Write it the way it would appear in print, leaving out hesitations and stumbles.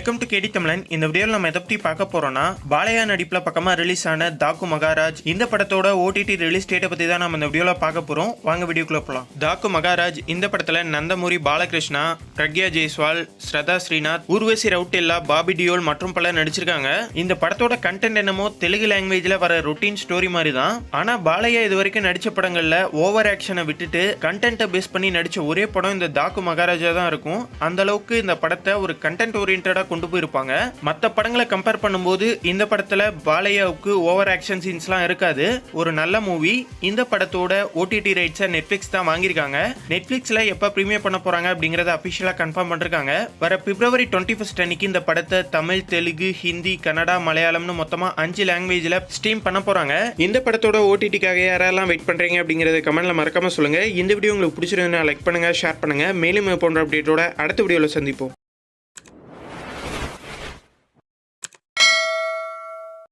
Welcome to கேடி தமிழன். இந்த வீடியோவில் நம்ம எதை பற்றி பார்க்க போறோம்னா, பாலையா நடிப்பில் பக்கமாக ரிலீஸ் ஆன தாக்கு மகாராஜ் இந்த படத்தோட ஓடிடி ரிலீஸ் டேட்டை பற்றி தான் நம்ம இந்த வீடியோவில் பார்க்க போகிறோம். வாங்க வீடியோக்குள்ள போகலாம். தாக்கு மகாராஜ் இந்த படத்தில் நந்தமூரி பாலகிருஷ்ணா, பிரக்யா ஜெய்ஸ்வால், ஸ்ரதா ஸ்ரீநாத், ஊர்வசி ரவுட்டெல்லா, பாபி டியோல் மற்றும் பலர் நடிச்சிருக்காங்க. இந்த படத்தோட கண்டென்ட் என்னமோ தெலுங்கு லாங்குவேஜில் வர ரொட்டீன் ஸ்டோரி மாதிரி தான். ஆனால் பாலையா இது வரைக்கும் நடிச்ச படங்களில் ஓவர் ஆக்ஷனை விட்டுட்டு கண்டென்ட்டை பேஸ் பண்ணி நடிச்ச ஒரே படம் இந்த தாக்கு மகாராஜா தான் இருக்கும். அந்த அளவுக்கு இந்த படத்தை ஒரு கண்டென்ட் ஓரியன்டா கொண்டு போயிருப்பாங்க. மற்ற படங்களை கம்பேர் பண்ணும்போது இந்த படத்துல பாலையாவுக்கு ஓவர் ஆக்ஷன் சீன்ஸ்லாம் இருக்காது. ஒரு நல்ல மூவி. இந்த படத்தோட ஓடிடி ரைட்ஸை நெட்ஃபிளிக்ஸ் தான் வாங்கியிருக்காங்க. நெட்ஃபிளிக்ஸ்ல எப்ப பிரீமியர் பண்ண போறாங்க அப்படிங்கறத அபிஷியலா கன்ஃபார்ம் பண்ணிருக்காங்க. வர பிப்ரவரி 21 அன்னைக்கு இந்த படத்தை தமிழ், தெலுங்கு, ஹிந்தி, கன்னடா, மலையாளம்னு மொத்தமா 5 லாங்குவேஜ்ல ஸ்ட்ரீம் பண்ண போறாங்க. இந்த படத்தோட ஓடிடிக்காக யாரெல்லாம் வெயிட் பண்றீங்க அப்படிங்கறத கமெண்ட்ல மறக்காம சொல்லுங்க. இந்த வீடியோ உங்களுக்கு பிடிச்சிருந்தா லைக் பண்ணுங்க, ஷேர் பண்ணுங்க. மேலும் போன்ற அப்டேட்டோட அடுத்த வீடியோல சந்திப்போம்.